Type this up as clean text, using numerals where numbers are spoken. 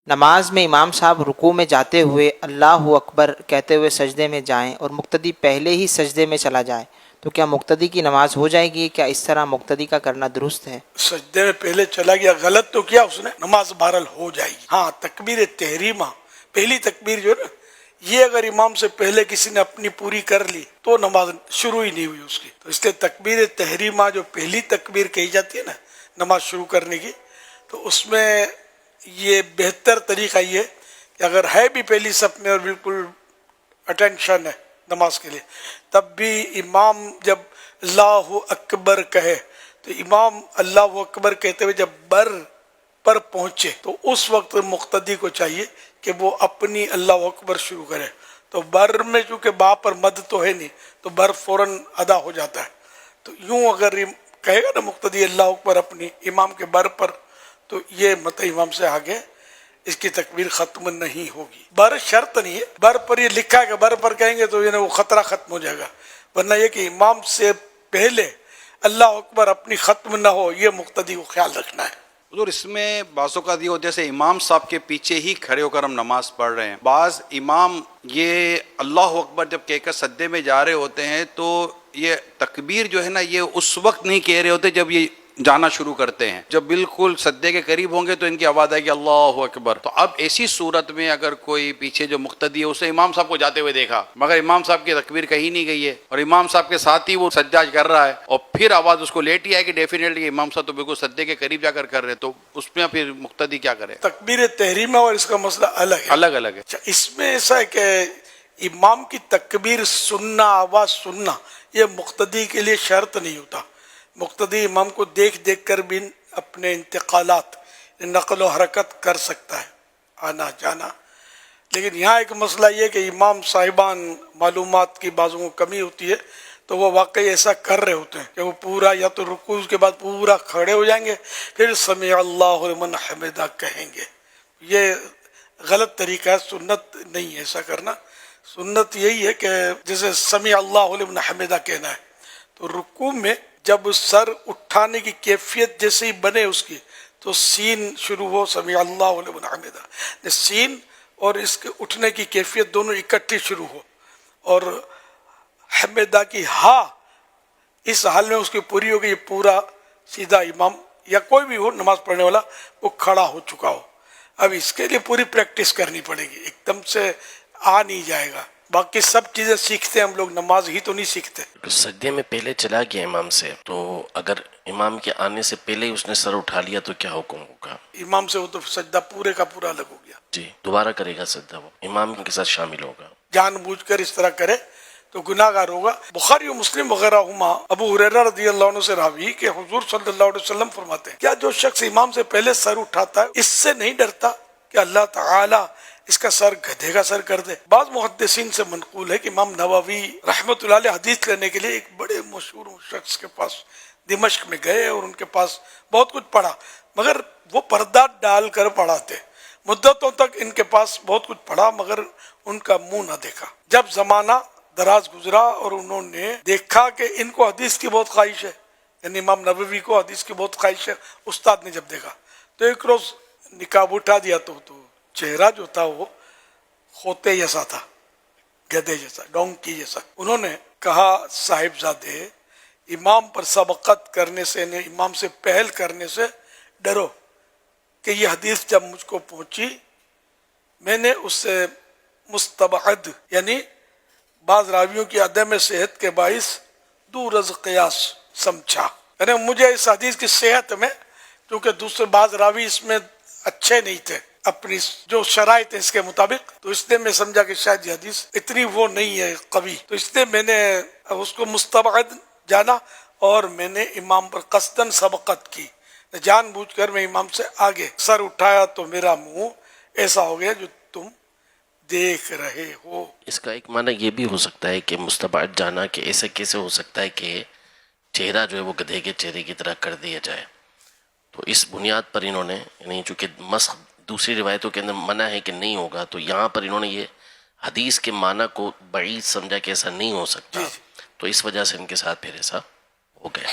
نماز میں امام صاحب رکوع میں جاتے ہوئے اللہ اکبر کہتے ہوئے سجدے میں جائیں اور مقتدی پہلے ہی سجدے میں چلا جائے تو کیا مقتدی کی نماز ہو جائے گی؟ کیا اس طرح مقتدی کا کرنا درست ہے؟ سجدے میں پہلے چلا گیا، غلط تو کیا اس نے، نماز بہرحال ہو جائے گی۔ ہاں تکبیر تحریمہ، پہلی تکبیر جو ہے نا، یہ اگر امام سے پہلے کسی نے اپنی پوری کر لی تو نماز شروع ہی نہیں ہوئی اس کی۔ تو اس لیے تکبیر تحریمہ جو پہلی تکبیر کہی جاتی ہے نا نماز شروع کرنے کی، تو اس میں یہ بہتر طریقہ یہ ہے کہ اگر ہے بھی پہلی صف میں اور بالکل اٹینشن ہے نماز کے لیے، تب بھی امام جب اللہ اکبر کہے تو امام اللہ اکبر کہتے ہوئے جب بر پر پہنچے تو اس وقت مقتدی کو چاہیے کہ وہ اپنی اللہ اکبر شروع کرے۔ تو بر میں چونکہ با پر مد تو ہے نہیں تو بر فوراً ادا ہو جاتا ہے، تو یوں اگر کہے گا نا مقتدی اللہ اکبر اپنی امام کے بر پر، تو یہ امام سے آگے اس کی تکبیر ختم نہیں ہوگی۔ بر شرط نہیں ہے، بر پر یہ لکھا ہے کہ بر پر کہیں گے تو وہ خطرہ ختم ہو جائے گا، ورنہ یہ کہ امام سے پہلے اللہ اکبر اپنی ختم نہ ہو، یہ مقتدی کو خیال رکھنا ہے۔ حضور اس میں بعض اوقات یہ ہوتا ہے جیسے امام صاحب کے پیچھے ہی کھڑے ہو کر ہم نماز پڑھ رہے ہیں، بعض امام یہ اللہ اکبر جب کہہ کر سجدے میں جا رہے ہوتے ہیں تو یہ تکبیر جو ہے نا یہ اس وقت نہیں کہہ رہے ہوتے جب یہ جانا شروع کرتے ہیں، جب بالکل سجدے کے قریب ہوں گے تو ان کی آواز آئے گی اللہ اکبر۔ تو اب ایسی صورت میں اگر کوئی پیچھے جو مقتدی ہے اسے امام صاحب کو جاتے ہوئے دیکھا مگر امام صاحب کی تکبیر کہی نہیں گئی ہے اور امام صاحب کے ساتھ ہی وہ سجدہ کر رہا ہے اور پھر آواز اس کو لیٹ ہی آئے کہ ڈیفینیٹلی امام صاحب تو بالکل سجدے کے قریب جا کر رہے، تو اس میں پھر مقتدی کیا کرے؟ تکبیر تحریمہ اور اس کا مسئلہ الگ ہے، الگ الگ ہے۔ اس میں ایسا ہے کہ امام کی تکبیر سننا، آواز سننا، یہ مقتدی کے لیے شرط نہیں ہوتا۔ مقتدی امام کو دیکھ دیکھ کر بھی اپنے انتقالات نقل و حرکت کر سکتا ہے، آنا جانا۔ لیکن یہاں ایک مسئلہ یہ کہ امام صاحبان معلومات کی بعضوں کو کمی ہوتی ہے تو وہ واقعی ایسا کر رہے ہوتے ہیں کہ وہ پورا یا تو رکوع کے بعد پورا کھڑے ہو جائیں گے پھر سمع اللہ لمن حمدہ کہیں گے۔ یہ غلط طریقہ ہے، سنت نہیں ہے ایسا کرنا۔ سنت یہی ہے کہ جیسے سمع اللہ لمن حمدہ کہنا ہے تو رکوع میں جب سر اٹھانے کی کیفیت جیسے ہی بنے اس کی تو سین شروع ہو سمع اللہ لمن حمدہ، سین اور اس کے اٹھنے کی کیفیت دونوں اکٹھی شروع ہو اور حمدہ کی ہا اس حال میں اس کی پوری ہو گئی، پورا سیدھا امام یا کوئی بھی ہو نماز پڑھنے والا وہ کھڑا ہو چکا ہو۔ اب اس کے لیے پوری پریکٹس کرنی پڑے گی، ایک دم سے آ نہیں جائے گا۔ باقی سب چیزیں سیکھتے ہیں ہم لوگ، نماز ہی تو نہیں سیکھتے۔ سجدے میں پہلے چلا گیا امام سے، تو اگر امام کے آنے سے پہلے ہی اس نے سر اٹھا لیا تو کیا حکم ہوگا؟ امام سے وہ تو سجدہ پورے کا پورا الگ ہو گیا، جی دوبارہ کرے گا سجدہ، وہ امام کے ساتھ شامل ہوگا۔ جان بوجھ کر اس طرح کرے تو گناہ گار ہوگا۔ بخاری و مسلم وغیرہ ہما ابو ہریرہ رضی اللہ عنہ سے راوی کہ حضور صلی اللہ علیہ وسلم فرماتے ہیں کیا جو شخص امام سے پہلے سر اٹھاتا ہے اس سے نہیں ڈرتا کہ اللہ تعالی اس کا سر گدھے کا سر کر دے؟ بعض محدثین سے منقول ہے کہ امام نووی رحمۃ اللہ علیہ حدیث لینے کے لیے ایک بڑے مشہور شخص کے پاس دمشق میں گئے اور ان کے پاس بہت کچھ پڑھا، مگر وہ پردہ ڈال کر پڑھاتے، مدتوں تک ان کے پاس بہت کچھ پڑھا مگر ان کا منہ نہ دیکھا۔ جب زمانہ دراز گزرا اور انہوں نے دیکھا کہ ان کو حدیث کی بہت خواہش ہے، یعنی امام نووی کو حدیث کی بہت خواہش ہے، استاد نے جب دیکھا تو ایک روز نقاب اٹھا دیا تو چہرہ جو تھا وہ خوتے جیسا تھا، گدھے جیسا، ڈونکی جیسا۔ انہوں نے کہا صاحبزادے امام پر سبقت کرنے سے، امام سے پہل کرنے سے ڈرو کہ یہ حدیث جب مجھ کو پہنچی میں نے اس سے مستبعد یعنی بعض راویوں کی عدم صحت کے باعث دور از قیاس سمجھا، یعنی مجھے اس حدیث کی صحت میں کیونکہ دوسرے بعض راوی اس میں اچھے نہیں تھے اپنی جو شرائط ہے اس کے مطابق، تو اس لیے میں سمجھا کہ شاید یہ حدیث اتنی وہ نہیں ہے قوی، تو اس لیے میں نے اس کو مستبعد جانا اور میں نے امام پر قصداً سبقت کی، جان بوجھ کر میں امام سے آگے سر اٹھایا تو میرا منہ ایسا ہو گیا جو تم دیکھ رہے ہو۔ اس کا ایک معنی یہ بھی ہو سکتا ہے کہ مستبعد جانا کہ ایسے کیسے ہو سکتا ہے کہ چہرہ جو ہے وہ گدھے کے چہرے کی طرح کر دیا جائے، تو اس بنیاد پر انہوں نے یعنی چونکہ مسخ دوسری روایتوں کے اندر منع ہے کہ نہیں ہوگا، تو یہاں پر انہوں نے یہ حدیث کے معنی کو بعید سمجھا کہ ایسا نہیں ہو سکتا، تو اس وجہ سے ان کے ساتھ پھر ایسا ہو گیا۔